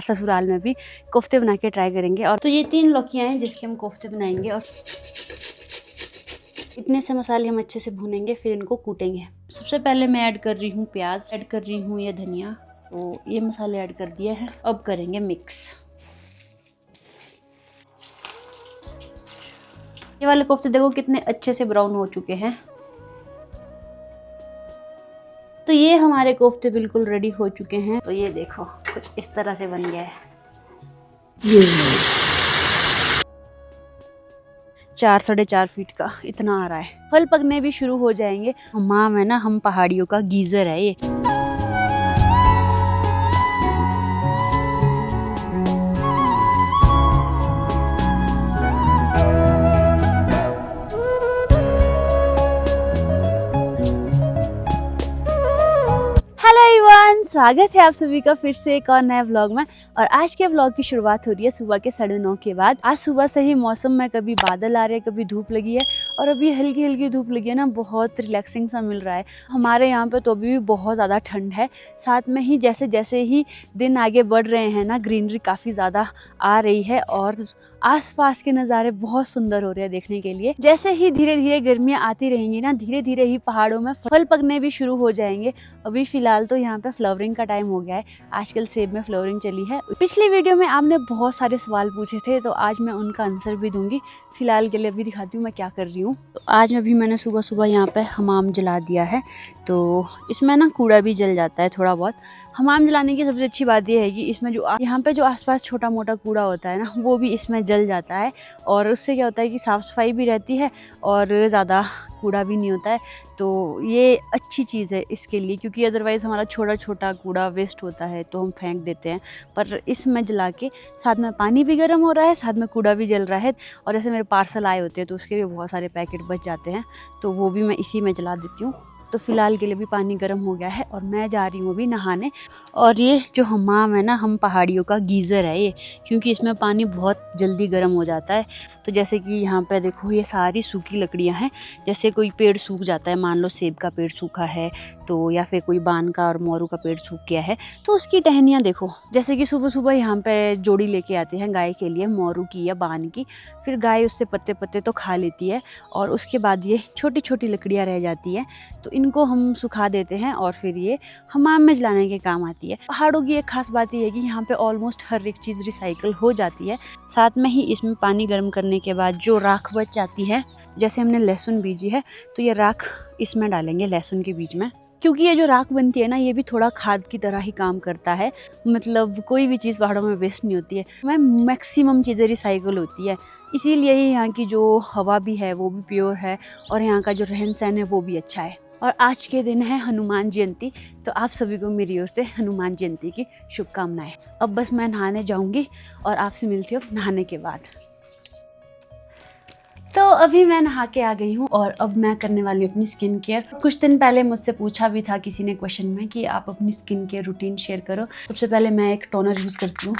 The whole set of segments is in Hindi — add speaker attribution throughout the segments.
Speaker 1: ससुराल में भी कोफ्ते बना के ट्राई करेंगे। और तो ये 3 लौकियाँ हैं जिसके हम कोफ्ते बनाएंगे। और इतने से मसाले हम अच्छे से भूनेंगे, फिर इनको कूटेंगे। सबसे पहले मैं ऐड कर रही हूँ प्याज, ऐड कर रही हूँ ये धनिया। तो ये मसाले ऐड कर दिए हैं, अब करेंगे मिक्स। ये वाले कोफ्ते देखो कितने अच्छे से ब्राउन हो चुके हैं। तो ये हमारे कोफ्ते बिल्कुल रेडी हो चुके हैं। तो ये देखो कुछ इस तरह से बन गया है। 4 साढ़े 4 फीट का इतना आ रहा है। फल पकने भी शुरू हो जाएंगे। हमाम है ना, हम पहाड़ियों का गीजर है ये। हेलो एवरीवन, स्वागत है आप सभी का फिर से एक और नए व्लॉग में। और आज के व्लॉग की शुरुआत हो रही है सुबह के 9:30 के बाद। आज सुबह से ही मौसम में कभी बादल आ रहे हैं, कभी धूप लगी है। और अभी हल्की हल्की धूप लगी है ना, बहुत रिलैक्सिंग सा मिल रहा है। हमारे यहाँ पे तो अभी भी बहुत ज़्यादा ठंड है। साथ में ही जैसे जैसे ही दिन आगे बढ़ रहे हैं ना, ग्रीनरी काफ़ी ज़्यादा आ रही है और आसपास के नज़ारे बहुत सुंदर हो रहे हैं देखने के लिए। जैसे ही धीरे धीरे गर्मियाँ आती रहेंगी ना, धीरे धीरे ही पहाड़ों में फल पकने भी शुरू हो जाएंगे। अभी फिलहाल तो यहाँ पे फ्लावरिंग का टाइम हो गया है। आजकल सेब में फ्लावरिंग चली है। पिछली वीडियो में आपने बहुत सारे सवाल पूछे थे, तो आज मैं उनका आंसर भी दूंगी। फिलहाल के लिए अभी दिखाती हूँ मैं क्या कर रही हूँ। तो आज अभी मैंने सुबह सुबह यहाँ पे हमाम जला दिया है। तो इसमें ना कूड़ा भी जल जाता है थोड़ा बहुत। हमाम जलाने की सबसे अच्छी बात यह है कि इसमें जो यहाँ पे जो आसपास छोटा मोटा कूड़ा होता है ना, वो भी इसमें जल जाता है। और उससे क्या होता है कि साफ़ सफाई भी रहती है और ज़्यादा कूड़ा भी नहीं होता है। तो ये अच्छी चीज़ है इसके लिए, क्योंकि अदरवाइज़ हमारा छोटा छोटा कूड़ा वेस्ट होता है तो हम फेंक देते हैं। पर इसमें जला के साथ में पानी भी गर्म हो रहा है, साथ में कूड़ा भी जल रहा है। और जैसे मेरे पार्सल आए होते हैं तो उसके भी बहुत सारे पैकेट बच जाते हैं, तो वो भी मैं इसी में जला देती हूँ। तो फिलहाल के लिए भी पानी गर्म हो गया है और मैं जा रही हूँ अभी नहाने। और ये जो हमाम है ना, हम पहाड़ियों का गीज़र है ये, क्योंकि इसमें पानी बहुत जल्दी गर्म हो जाता है। तो जैसे कि यहाँ पे देखो, ये सारी सूखी लकड़ियाँ हैं। जैसे कोई पेड़ सूख जाता है, मान लो सेब का पेड़ सूखा है तो, या फिर कोई बान का और मोरू का पेड़ सूख गया है, तो उसकी टहनियाँ देखो। जैसे कि सुबह सुबह यहाँ पे जोड़ी लेके आते हैं गाय के लिए, मोरू की या बान की। फिर गाय उससे पत्ते पत्ते तो खा लेती है और उसके बाद ये छोटी छोटी लकड़ियाँ रह जाती है, तो इनको हम सुखा देते हैं और फिर ये हमाम में जलाने के काम आती है। पहाड़ों की एक खास बात ये है कि यहाँ पे ऑलमोस्ट हर एक चीज़ रिसाइकल हो जाती है। साथ में ही इसमें पानी गर्म करने के बाद जो राख बच जाती है, जैसे हमने लहसुन बीजी है तो ये राख इसमें डालेंगे लहसुन के बीज में। क्योंकि ये जो राख बनती है ना, ये भी थोड़ा खाद की तरह ही काम करता है। मतलब कोई भी चीज़ पहाड़ों में वेस्ट नहीं होती है, मैं मैक्सिमम चीज़ें रिसाइकल होती है। इसीलिए ही यहाँ की जो हवा भी है वो भी प्योर है और यहाँ का जो रहन सहन है वो भी अच्छा है। और आज के दिन है हनुमान जयंती, तो आप सभी को मेरी ओर से हनुमान जयंती की शुभकामनाएं। अब बस मैं नहाने जाऊंगी और आपसे मिलती हूँ नहाने के बाद। तो अभी मैं नहा के आ गई हूँ और अब मैं करने वाली हूँ अपनी स्किन केयर। कुछ दिन पहले मुझसे पूछा भी था किसी ने क्वेश्चन में कि आप अपनी स्किन केयर रूटीन शेयर करो। सबसे पहले मैं एक टोनर यूज़ करती हूँ।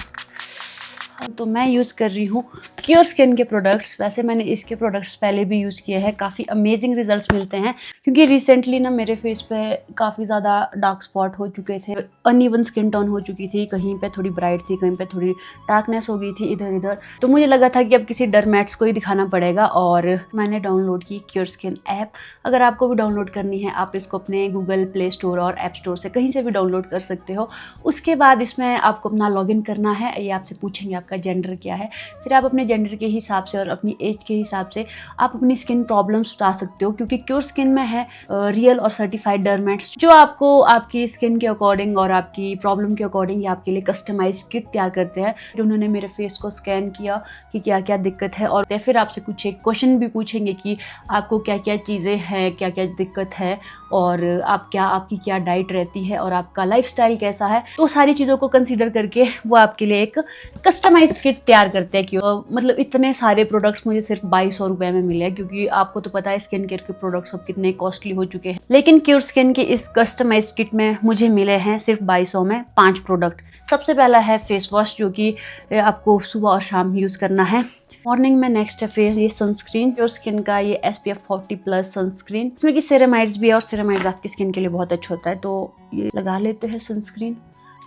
Speaker 1: तो मैं यूज़ कर रही हूँ क्योर स्किन के प्रोडक्ट्स। वैसे मैंने इसके प्रोडक्ट्स पहले भी यूज़ किए हैं, काफ़ी अमेजिंग रिजल्ट्स मिलते हैं। क्योंकि रिसेंटली ना मेरे फेस पे काफ़ी ज़्यादा डार्क स्पॉट हो चुके थे, अनइवन स्किन टोन हो चुकी थी, कहीं पे थोड़ी ब्राइट थी, कहीं पे थोड़ी डार्कनेस हो गई थी इधर इधर। तो मुझे लगा था कि अब किसी डर्मेट्स को ही दिखाना पड़ेगा और मैंने डाउनलोड की क्योर स्किन ऐप। अगर आपको भी डाउनलोड करनी है, आप इसको अपने गूगल प्ले स्टोर और ऐप स्टोर से कहीं से भी डाउनलोड कर सकते हो। उसके बाद इसमें आपको अपना लॉगिन करना है। ये आपसे पूछेंगे आपका जेंडर क्या है, फिर आप अपने जेंडर के हिसाब से और अपनी एज के हिसाब से आप अपनी स्किन प्रॉब्लम्स बता सकते हो। क्योंकि क्योर स्किन में है रियल और सर्टिफाइड डर्मेट्स, जो आपको आपकी स्किन के अकॉर्डिंग और आपकी प्रॉब्लम के अकॉर्डिंग आपके लिए कस्टमाइज किट तैयार करते हैं। फिर उन्होंने मेरे फेस को स्कैन किया कि क्या क्या दिक्कत है, और फिर आपसे कुछ एक क्वेश्चन भी पूछेंगे कि आपको क्या क्या चीज़ें हैं, क्या क्या दिक्कत है, और आपकी क्या डाइट रहती है, और आपका लाइफस्टाइल कैसा है। तो सारी चीज़ों को कंसीडर करके वो आपके लिए एक कस्टमाइज्ड किट तैयार करते हैं। क्यों मतलब इतने सारे प्रोडक्ट्स मुझे सिर्फ 2200 रुपये में मिले, क्योंकि आपको तो पता है स्किन केयर के प्रोडक्ट्स अब कितने कॉस्टली हो चुके हैं। लेकिन क्योर स्किन की इस कस्टमाइज्ड किट में मुझे मिले हैं सिर्फ 2200 में 5 प्रोडक्ट। सबसे पहला है फेस वॉश, जो कि आपको सुबह और शाम यूज़ करना है। मॉर्निंग में नेक्स्ट है फेस ये सनस्क्रीन, क्योर स्किन का ये SPF 40+ सनस्क्रीन, इसमें कि सेरेमाइड्स भी है और सेरेमाइड्स आपकी स्किन के लिए बहुत अच्छा होता है, तो ये लगा लेते हैं सनस्क्रीन।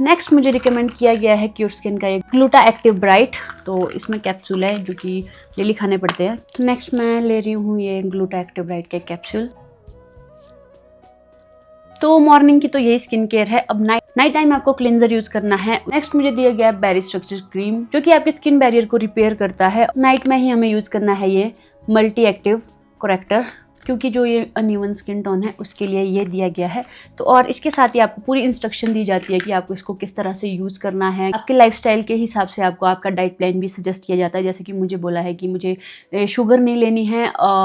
Speaker 1: नेक्स्ट मुझे रिकमेंड किया गया है क्योर स्किन का एक ग्लूटा एक्टिव ब्राइट, तो इसमें कैप्सूल है जो कि डेली खाने पड़ते हैं। तो नेक्स्ट मैं ले रही हूँ ये ग्लूटा एक्टिव ब्राइट के कैप्सूल। तो मॉर्निंग की तो यही स्किन केयर है। अब नाइट टाइम आपको क्लिंजर यूज करना है। नेक्स्ट मुझे दिया गया है बेरी स्ट्रक्चर क्रीम जो कि आपके स्किन बैरियर को रिपेयर करता है। नाइट में ही हमें यूज करना है ये मल्टी एक्टिव करेक्टर, क्योंकि जो ये अनइवन स्किन टोन है उसके लिए ये दिया गया है। तो और इसके साथ ही आपको पूरी इंस्ट्रक्शन दी जाती है कि आपको इसको किस तरह से यूज करना है। आपके लाइफस्टाइल के हिसाब से आपको आपका डाइट प्लान भी सजेस्ट किया जाता है। जैसे कि मुझे बोला है कि मुझे शुगर नहीं लेनी है,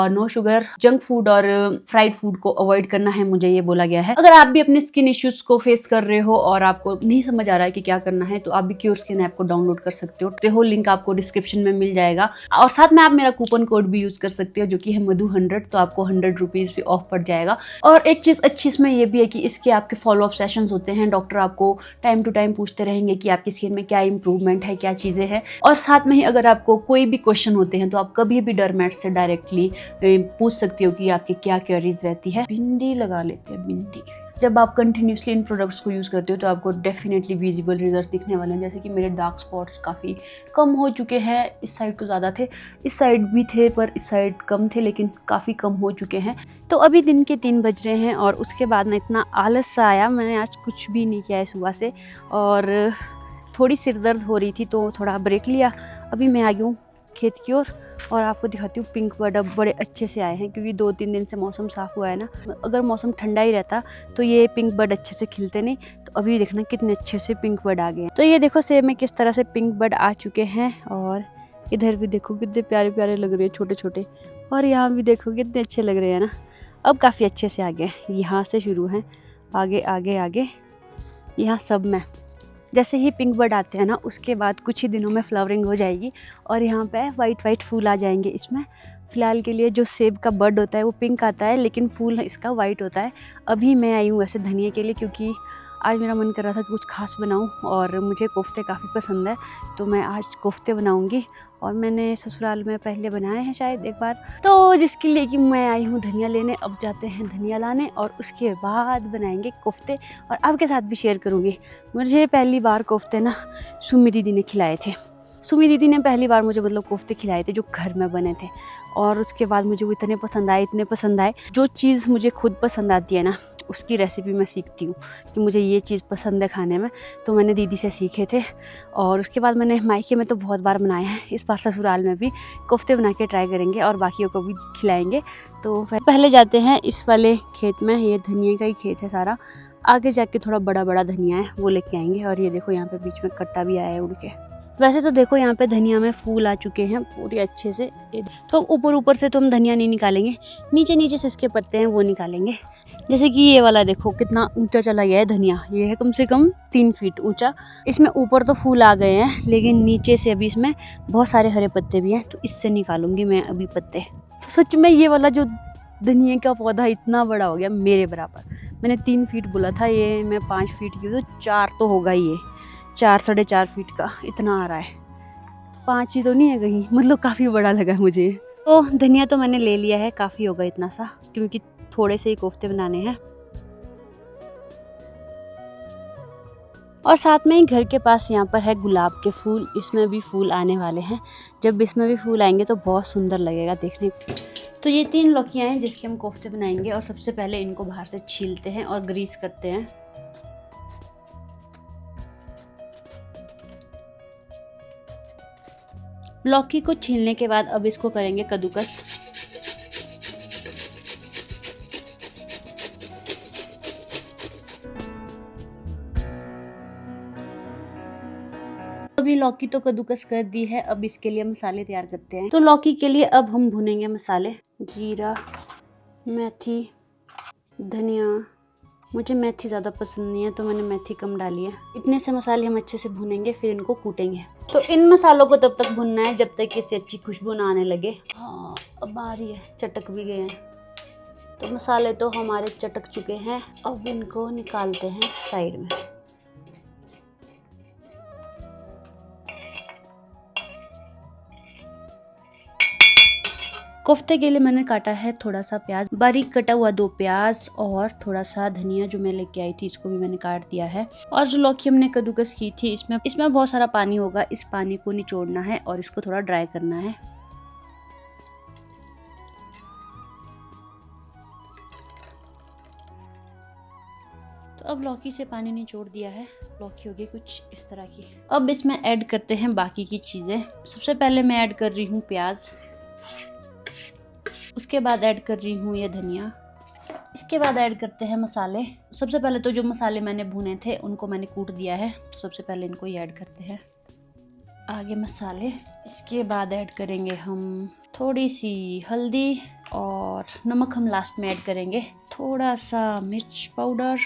Speaker 1: नो शुगर, जंक फूड और फ्राइड फूड को अवॉइड करना है, मुझे ये बोला गया है। अगर आप भी अपने स्किन इश्यूज को फेस कर रहे हो और आपको नहीं समझ आ रहा है कि क्या करना है, तो आप भी क्योर स्किन ऐप को डाउनलोड कर सकते हो। तो लिंक आपको डिस्क्रिप्शन में मिल जाएगा और साथ में आप मेरा कूपन कोड भी यूज कर सकते हो जो कि है मधु100, तो आपको 100 रुपीज भी ऑफ पड़ जाएगा। और एक चीज अच्छी इसमें ये भी है कि इसके आपके फॉलोअप सेशंस होते हैं। डॉक्टर आपको टाइम टू टाइम पूछते रहेंगे कि आपकी स्किन में क्या इंप्रूवमेंट है, क्या चीजें हैं। और साथ में ही अगर आपको कोई भी क्वेश्चन होते हैं तो आप कभी भी डर्मेट से डायरेक्टली पूछ सकते हो कि आपकी क्या क्वेरीज रहती है। बिंदी लगा लेते हैं, बिंदी। जब आप कंटिन्यूसली इन प्रोडक्ट्स को यूज़ करते हो तो आपको डेफिनेटली विजिबल रिजल्ट दिखने वाले हैं। जैसे कि मेरे डार्क स्पॉट्स काफ़ी कम हो चुके हैं। इस साइड को ज़्यादा थे, इस साइड भी थे, पर इस साइड कम थे, लेकिन काफ़ी कम हो चुके हैं। तो अभी दिन के 3 बज रहे हैं और उसके बाद ना इतना आलस सा आया, मैंने आज कुछ भी नहीं किया है सुबह से और थोड़ी सिर दर्द हो रही थी तो थोड़ा ब्रेक लिया। अभी मैं आ गई हूँ खेत की ओर और आपको दिखाती हूँ पिंक बर्ड अब बड़े अच्छे से आए हैं, क्योंकि 2-3 दिन से मौसम साफ़ हुआ है ना। अगर मौसम ठंडा ही रहता तो ये पिंक बर्ड अच्छे से खिलते नहीं। तो अभी देखना कितने अच्छे से पिंक बर्ड आ गए हैं। तो ये देखो सेब में किस तरह से पिंक बर्ड आ चुके हैं और इधर भी देखो कितने प्यारे प्यारे लग रहे हैं, छोटे छोटे। और यहाँ भी देखो कितने अच्छे लग रहे हैं ना। अब काफ़ी अच्छे से आ गए, यहाँ से शुरू हैं, आगे आगे आगे यहाँ सब में। जैसे ही पिंक बर्ड आते हैं ना उसके बाद कुछ ही दिनों में फ्लावरिंग हो जाएगी और यहाँ पे वाइट फूल आ जाएंगे इसमें। फ़िलहाल के लिए जो सेब का बर्ड होता है वो पिंक आता है, लेकिन फूल इसका वाइट होता है। अभी मैं आई हूँ वैसे धनिया के लिए, क्योंकि आज मेरा मन कर रहा था कि कुछ खास बनाऊँ और मुझे कोफ्ते काफ़ी पसंद है, तो मैं आज कोफ्ते बनाऊँगी। और मैंने ससुराल में पहले बनाए हैं शायद एक बार, तो जिसके लिए कि मैं आई हूँ धनिया लेने। अब जाते हैं धनिया लाने और उसके बाद बनाएंगे कोफ्ते और आपके साथ भी शेयर करूँगी। मुझे पहली बार कोफ्ते ना सुमी दीदी ने खिलाए थे। सुमी दीदी ने पहली बार मुझे मतलब कोफ्ते खिलाए थे जो घर में बने थे, और उसके बाद मुझे वो इतने पसंद आए। जो चीज़ मुझे खुद पसंद आती है ना उसकी रेसिपी मैं सीखती हूँ कि मुझे ये चीज़ पसंद है खाने में, तो मैंने दीदी से सीखे थे। और उसके बाद मैंने मायके में तो बहुत बार बनाए हैं, इस बार ससुराल में भी कोफ्ते बना के ट्राई करेंगे और बाकियों को भी खिलाएंगे। तो पहले जाते हैं इस वाले खेत में, ये धनिया का ही खेत है सारा। आगे जाके थोड़ा बड़ा बड़ा धनिया है वो लेके आएंगे। और ये देखो यहाँ पे बीच में कट्टा भी आया है उड़ के। वैसे तो देखो यहाँ पे धनिया में फूल आ चुके हैं पूरे अच्छे से, तो ऊपर से तो हम धनिया नहीं निकालेंगे, नीचे से इसके पत्ते हैं वो निकालेंगे। जैसे कि ये वाला देखो कितना ऊंचा चला गया है धनिया, ये है कम से कम 3 फीट ऊंचा। इसमें ऊपर तो फूल आ गए हैं लेकिन नीचे से अभी इसमें बहुत सारे हरे पत्ते भी हैं, तो इससे निकालूंगी मैं अभी पत्ते। तो सच में ये वाला जो धनिया का पौधा इतना बड़ा हो गया मेरे बराबर। मैंने 3 फीट बोला था, ये मैं 5 फीट की हूँ तो 4 तो होगा ही, ये 4-4.5 फीट का इतना आ रहा है। 5 ही तो नहीं है कहीं, मतलब काफ़ी बड़ा लगा मुझे। तो धनिया तो मैंने ले लिया है, काफ़ी होगा इतना सा, क्योंकि थोड़े से ही कोफ्ते बनाने हैं। और साथ में ही घर के पास यहाँ पर है गुलाब के फूल, इसमें भी फूल आने वाले हैं। जब इसमें भी फूल आएंगे तो बहुत सुंदर लगेगा देखने। तो ये 3 लौकियाँ हैं जिसके हम कोफ्ते बनाएंगे। और सबसे पहले इनको बाहर से छीलते हैं और ग्रीस करते हैं। लौकी को छीलने के बाद अब इसको करेंगे कद्दूकस। अभी लौकी तो कद्दूकस कर दी है, अब इसके लिए मसाले तैयार करते हैं। तो लौकी के लिए अब हम भुनेंगे मसाले, जीरा, मेथी, धनिया। मुझे मेथी ज़्यादा पसंद नहीं है तो मैंने मेथी कम डाली है। इतने से मसाले हम अच्छे से भुनेंगे, फिर इनको कूटेंगे। तो इन मसालों को तब तक भुनना है जब तक इससे अच्छी खुशबू ना आने लगे। हाँ अब आ रही है, चटक भी गए हैं। तो मसाले तो हमारे चटक चुके हैं, अब इनको निकालते हैं साइड में। कोफ्ते के लिए मैंने काटा है थोड़ा सा प्याज, बारीक कटा हुआ 2 प्याज और थोड़ा सा धनिया जो मैं लेके आई थी, इसको भी मैंने काट दिया है। और जो लौकी हमने कद्दूकस की थी, इसमें बहुत सारा पानी होगा, इस पानी को निचोड़ना है और इसको थोड़ा ड्राई करना है। तो अब लौकी से पानी निचोड़ दिया है, लौकी होगी कुछ इस तरह की। अब इसमें ऐड करते हैं बाकी की चीज़ें। सबसे पहले मैं ऐड कर रही हूँ प्याज, उसके बाद ऐड कर रही हूँ ये धनिया, इसके बाद ऐड करते हैं मसाले। सबसे पहले तो जो मसाले मैंने भुने थे उनको मैंने कूट दिया है, तो सबसे पहले इनको ही ऐड करते हैं आगे मसाले। इसके बाद ऐड करेंगे हम थोड़ी सी हल्दी और नमक हम लास्ट में ऐड करेंगे, थोड़ा सा मिर्च पाउडर,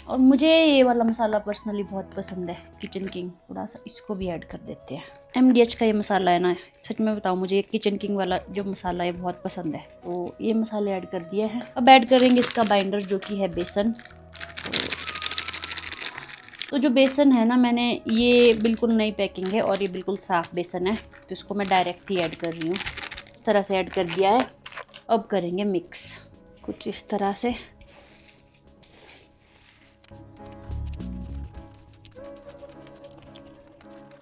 Speaker 1: और मुझे ये वाला मसाला पर्सनली बहुत पसंद है, किचन किंग, थोड़ा सा इसको भी ऐड कर देते हैं। MDH का ये मसाला है ना, सच में बताऊँ मुझे ये किचन किंग वाला जो मसाला है बहुत पसंद है, तो ये मसाले ऐड कर दिए हैं। अब ऐड करेंगे इसका बाइंडर जो कि है बेसन। तो जो बेसन है ना, मैंने ये बिल्कुल नई पैकिंग है और ये बिल्कुल साफ़ बेसन है, तो इसको मैं डायरेक्ट ही ऐड कर रही हूँ। इस तरह से ऐड कर दिया है। अब करेंगे मिक्स कुछ इस तरह से।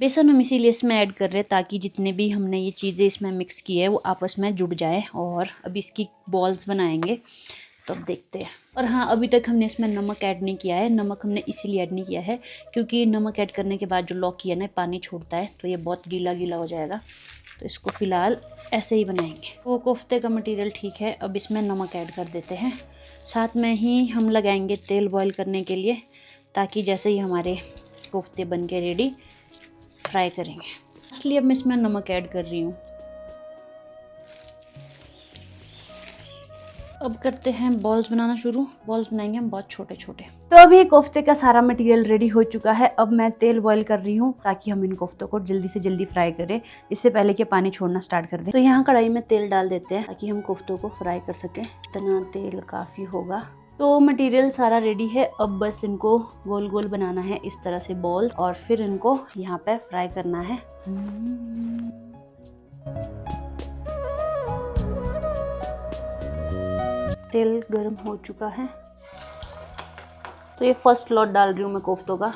Speaker 1: बेसन हम इसीलिए इसमें ऐड कर रहे हैं ताकि जितने भी हमने ये चीज़ें इसमें मिक्स की है वो आपस में जुड़ जाए, और अभी इसकी बॉल्स बनाएंगे, तो अब देखते हैं। और हाँ, अभी तक हमने इसमें नमक ऐड नहीं किया है। नमक हमने इसीलिए ऐड नहीं किया है क्योंकि नमक ऐड करने के बाद जो लौकी है ना पानी छोड़ता है, तो ये बहुत गीला गीला हो जाएगा, तो इसको फ़िलहाल ऐसे ही बनाएंगे। वो कोफ्ते का मटेरियल ठीक है, अब इसमें नमक ऐड कर देते हैं। साथ में ही हम लगाएंगे तेल बॉईल करने के लिए, ताकि जैसे ही हमारे कोफ्ते बन के रेडी फ्राई करेंगे। इसलिए अब मैं इसमें नमक ऐड कर रही हूँ। अब करते हैं बॉल्स बनाना शुरू। बॉल्स बनाएंगे हम बहुत छोटे छोटे। तो अभी कोफ्ते का सारा मटेरियल रेडी हो चुका है। अब मैं तेल बॉईल कर रही हूँ ताकि हम इन कोफ्तों को जल्दी से जल्दी फ्राई करें, इससे पहले कि पानी छोड़ना स्टार्ट कर दें। तो यहाँ कढ़ाई में तेल डाल देते हैं ताकि हम कोफ्तों को फ्राई कर सकें। इतना तेल काफ़ी होगा। तो मटेरियल सारा रेडी है, अब बस इनको गोल गोल बनाना है इस तरह से बॉल, और फिर इनको यहाँ पे फ्राई करना है। तेल गर्म हो चुका है, तो ये फर्स्ट लॉट डाल रही हूँ मैं कोफ्तों का।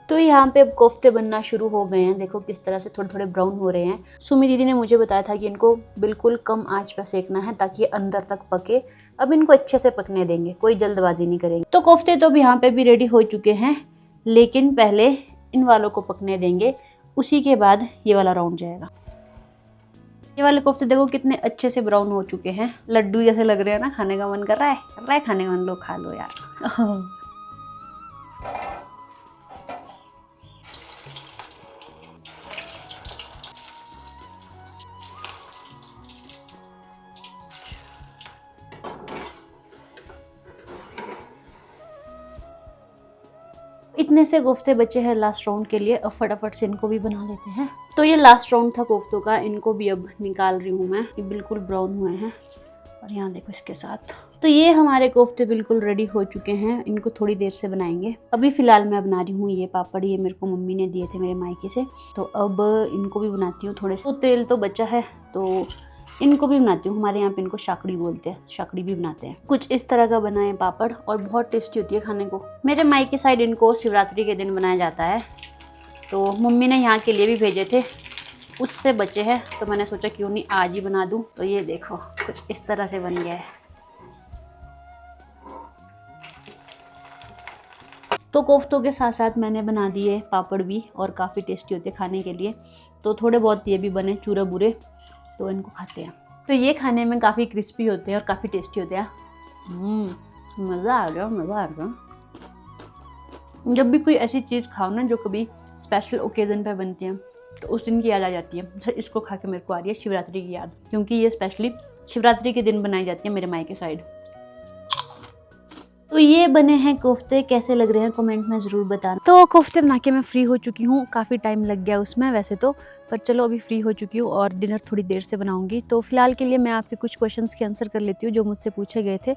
Speaker 1: तो यहाँ पे अब कोफ्ते बनना शुरू हो गए हैं। देखो किस तरह से थोड़े थोड़े ब्राउन हो रहे हैं। सुमी दीदी ने मुझे बताया था कि इनको बिल्कुल कम आंच पर सेकना है ताकि ये अंदर तक पके। अब इनको अच्छे से पकने देंगे, कोई जल्दबाजी नहीं करेंगे। तो कोफ्ते तो अब यहाँ पे भी रेडी हो चुके हैं, लेकिन पहले इन वालों को पकने देंगे, उसी के बाद ये वाला राउंड जाएगा। ये वाले कोफ्ते देखो कितने अच्छे से ब्राउन हो चुके हैं, लड्डू जैसे लग रहे हैं ना। खाने का मन कर रहा है खाने का मन, लो खा लो यार। इतने से कोफ्ते बचे हैं लास्ट राउंड के लिए। अब फटाफट से इनको भी बना लेते हैं। तो ये लास्ट राउंड था कोफ्तों का, इनको भी अब निकाल रही हूँ मैं। ये बिल्कुल ब्राउन हुए हैं, और यहाँ देखो इसके साथ। तो ये हमारे कोफ्ते बिल्कुल रेडी हो चुके हैं, इनको थोड़ी देर से बनाएंगे। अभी फिलहाल मैं बना रही हूँ ये पापड़, ये मेरे को मम्मी ने दिए थे मेरे मायके से, तो अब इनको भी बनाती हूँ। थोड़े से तो तेल तो बचा है, तो इनको भी बनाती हूँ। हमारे यहाँ पे इनको शाकड़ी बोलते हैं, शाकड़ी भी बनाते हैं। कुछ इस तरह का बनाए पापड़, और बहुत टेस्टी होती है खाने को। मेरे मायके साइड इनको शिवरात्रि के दिन बनाया जाता है, तो मम्मी ने यहाँ के लिए भी भेजे थे, उससे बचे हैं, तो मैंने सोचा क्यों नहीं आज ही बना दूँ। तो ये देखो कुछ इस तरह से बन गया है। तो कोफ्तों के साथ साथ मैंने बना दिए पापड़ भी, और काफ़ी टेस्टी होते हैं खाने के लिए। तो थोड़े बहुत ये भी बने चूरे बुरे, तो इनको खाते हैं। तो ये खाने में काफ़ी क्रिस्पी होते हैं और काफ़ी टेस्टी होते हैं। मज़ा आ गया, मज़ा आ गया। जब भी कोई ऐसी चीज़ खाओ ना जो कभी स्पेशल ओकेज़न पे बनती है, तो उस दिन की याद आ जाती है। इसको खा के मेरे को आ रही है शिवरात्रि की याद, क्योंकि ये स्पेशली शिवरात्रि के दिन बनाई जाती है मेरे मायके साइड। तो ये बने हैं कोफ्ते, कैसे लग रहे हैं कमेंट में ज़रूर बताना। तो कोफ्ते बना के मैं फ्री हो चुकी हूँ, काफ़ी टाइम लग गया उसमें वैसे तो, पर चलो अभी फ्री हो चुकी हूँ और डिनर थोड़ी देर से बनाऊंगी। तो फिलहाल के लिए मैं आपके कुछ क्वेश्चंस के आंसर कर लेती हूँ जो मुझसे पूछे गए थे।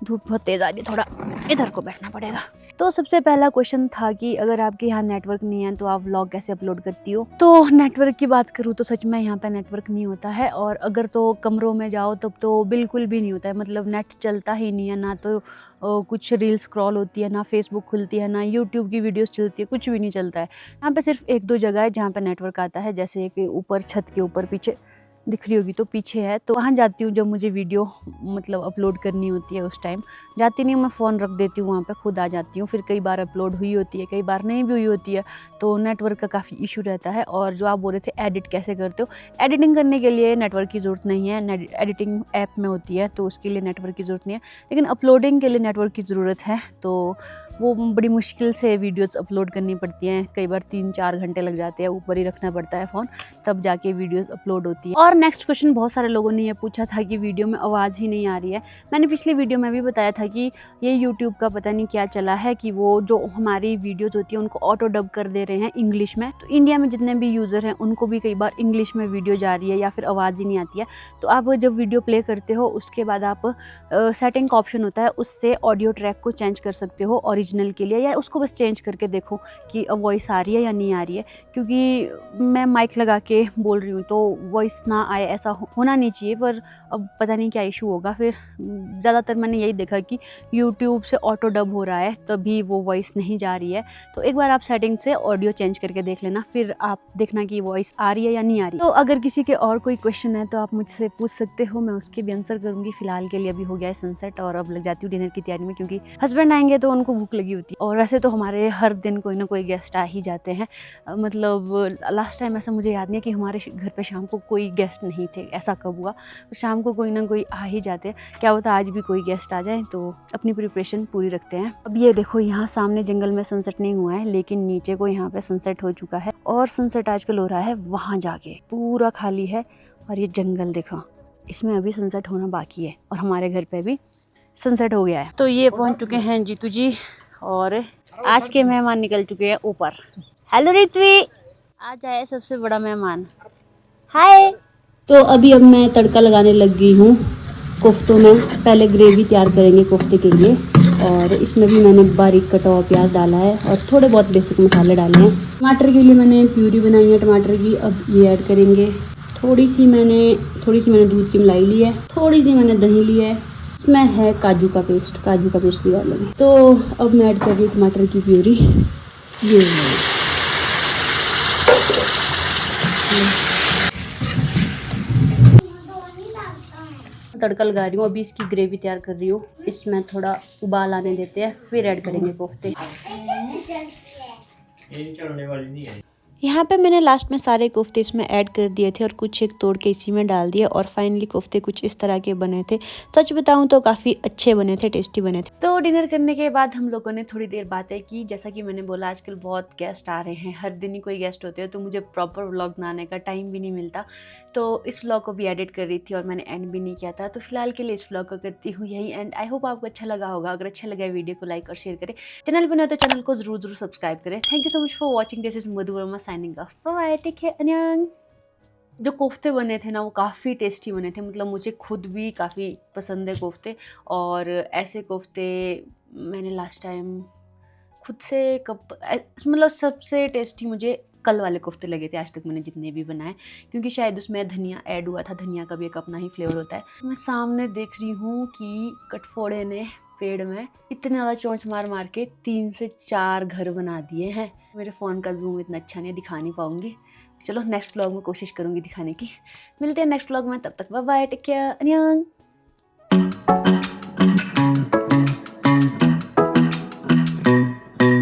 Speaker 1: धूप बहुत तेज़ आ रही है, थोड़ा इधर को बैठना पड़ेगा। तो सबसे पहला क्वेश्चन था कि अगर आपके यहाँ नेटवर्क नहीं है तो आप व्लॉग कैसे अपलोड करती हो। तो नेटवर्क की बात करूँ तो सच में यहाँ पे नेटवर्क नहीं होता है, और अगर तो कमरों में जाओ तब तो बिल्कुल भी नहीं होता है, मतलब नेट चलता ही नहीं है। ना तो कुछ रील स्क्रॉल होती है, ना फेसबुक खुलती है, ना यूट्यूब की वीडियोस चलती है, कुछ भी नहीं चलता है। यहाँ पे सिर्फ एक दो जगह है जहाँ पे नेटवर्क आता है, जैसे कि ऊपर छत के ऊपर पीछे दिख रही होगी तो पीछे है, तो वहाँ जाती हूँ जब मुझे वीडियो मतलब अपलोड करनी होती है। उस टाइम जाती नहीं हूँ, मैं फ़ोन रख देती हूँ वहाँ पे, खुद आ जाती हूँ। फिर कई बार अपलोड हुई होती है, कई बार नहीं भी हुई होती है, तो नेटवर्क का काफ़ी इशू रहता है। और जो आप बोल रहे थे एडिट कैसे करते हो, एडिटिंग करने के लिए नेटवर्क की ज़रूरत नहीं है, एडिटिंग ऐप में होती है तो उसके लिए नेटवर्क की ज़रूरत नहीं है, लेकिन अपलोडिंग के लिए नेटवर्क की ज़रूरत है। तो वो बड़ी मुश्किल से वीडियोस अपलोड करनी पड़ती हैं, कई बार 3-4 घंटे लग जाते हैं, ऊपर ही रखना पड़ता है फ़ोन, तब जाके वीडियोस अपलोड होती है। और नेक्स्ट क्वेश्चन बहुत सारे लोगों ने ये पूछा था कि वीडियो में आवाज़ ही नहीं आ रही है। मैंने पिछली वीडियो में भी बताया था कि ये यूट्यूब का पता नहीं क्या चला है कि वो जो हमारी वीडियोज़ होती है उनको ऑटो डब कर दे रहे हैं इंग्लिश में। तो इंडिया में जितने भी यूज़र हैं उनको भी कई बार इंग्लिश में वीडियो जा रही है या फिर आवाज़ ही नहीं आती है। तो आप जब वीडियो प्ले करते हो उसके बाद आप सेटिंग का ऑप्शन होता है, उससे ऑडियो ट्रैक को चेंज कर सकते हो ओरिजिनल के लिए, या उसको बस चेंज करके देखो कि वॉइस आ रही है या नहीं आ रही है। क्योंकि मैं माइक लगा के बोल रही हूँ तो वॉइस ना आए ऐसा होना नहीं चाहिए, पर अब पता नहीं क्या इशू होगा। फिर ज़्यादातर मैंने यही देखा कि यूट्यूब से ऑटो डब हो रहा है तभी वो वॉइस नहीं जा रही है। तो एक बार आप सेटिंग से ऑडियो चेंज करके देख लेना, फिर आप देखना कि वॉइस आ रही है या नहीं आ रही। तो अगर किसी के और कोई क्वेश्चन है तो आप मुझसे पूछ सकते हो, मैं उसके भी आंसर करूँगी। फिलहाल के लिए अभी हो गया है सनसेट और अब लग जाती हूँ डिनर की तैयारी में, क्योंकि हस्बैंड आएंगे तो उनको भूख लगी होती है। और वैसे तो हमारे हर दिन कोई ना कोई गेस्ट आ ही जाते हैं, मतलब लास्ट टाइम ऐसा मुझे याद नहीं है कि हमारे घर पे शाम को कोई गेस्ट नहीं थे, ऐसा कब हुआ। तो शाम को कोई ना कोई आ ही जाते हैं, क्या होता आज भी कोई गेस्ट आ जाए, तो अपनी प्रिपरेशन पूरी रखते हैं। अब ये देखो यहाँ सामने जंगल में सनसेट नहीं हुआ है, लेकिन नीचे को यहाँ पे सनसेट हो चुका है, और सनसेट आजकल हो रहा है वहाँ जाके, पूरा खाली है। और ये जंगल देखो, इसमें अभी सनसेट होना बाकी है, और हमारे घर पे भी सनसेट हो गया है। तो ये पहुँच चुके हैं जीतू जी, और आज के मेहमान निकल चुके हैं ऊपर। हेलो रित्वी, आज आया सबसे बड़ा मेहमान, हाय। तो अभी अब मैं तड़का लगाने लग गई हूँ कोफ्तों में। पहले ग्रेवी तैयार करेंगे कोफ्ते के लिए, और इसमें भी मैंने बारीक कटा हुआ प्याज डाला है और थोड़े बहुत बेसिक मसाले डाले हैं। टमाटर के लिए मैंने प्यूरी बनाई है टमाटर की, अब ये ऐड करेंगे। थोड़ी सी मैंने दूध की मलाई ली है, थोड़ी सी मैंने दही ली है, इसमें है काजू का पेस्ट भी डालेंगे। तो अब मैं ऐड कर रही हूँ टमाटर की प्यूरी। ये तड़का लगा रही हूँ, अभी इसकी ग्रेवी तैयार कर रही हूँ। इसमें थोड़ा उबाल आने देते हैं, फिर ऐड करेंगे कोफ्ते। यहाँ पे मैंने लास्ट में सारे कोफ्ते इसमें ऐड कर दिए थे और कुछ एक तोड़ के इसी में डाल दिए, और फाइनली कोफ्ते कुछ इस तरह के बने थे। सच बताऊँ तो काफ़ी अच्छे बने थे, टेस्टी बने थे। तो डिनर करने के बाद हम लोगों ने थोड़ी देर बातें की। जैसा कि मैंने बोला आजकल बहुत गेस्ट आ रहे हैं, हर दिन ही कोई गेस्ट होते हैं, तो मुझे प्रॉपर व्लॉग बनाने का टाइम भी नहीं मिलता। तो इस व्लॉग को भी एडिट कर रही थी और मैंने एंड भी नहीं किया था। तो फिलहाल के लिए इस व्लॉग को करती हूँ यही एंड। आई होप आपको अच्छा लगा होगा। अगर अच्छा लगा वीडियो को लाइक और शेयर करें, चैनल पर नए तो चैनल को जरूर सब्सक्राइब करें। Thank you so much for watching. This is Madhu Varma signing off. Bye, take care, अन्यंग। जो कोफ्ते बने थे ना वो काफ़ी टेस्टी बने थे, मतलब मुझे खुद भी काफ़ी पसंद है कोफ्ते। और ऐसे कोफ्ते मैंने लास्ट टाइम खुद से मतलब सबसे टेस्टी मुझे कल वाले कोफ्ते लगे थे आज तक मैंने जितने भी बनाए, क्योंकि शायद उसमें धनिया ऐड हुआ था। धनिया का भी एक अपना ही फ्लेवर होता है। मैं सामने देख रही हूँ कि कटफोड़े ने पेड़ में इतने ज़्यादा चोंच मार के 3 से 4 घर बना दिए हैं। मेरे फ़ोन का जूम इतना अच्छा नहीं, दिखा नहीं पाऊँगी। चलो नेक्स्ट व्लॉग में कोशिश करूँगी दिखाने की। मिलते हैं नेक्स्ट व्लॉग में, तब तक बाय बाय, टेक केयर, अन्यंग।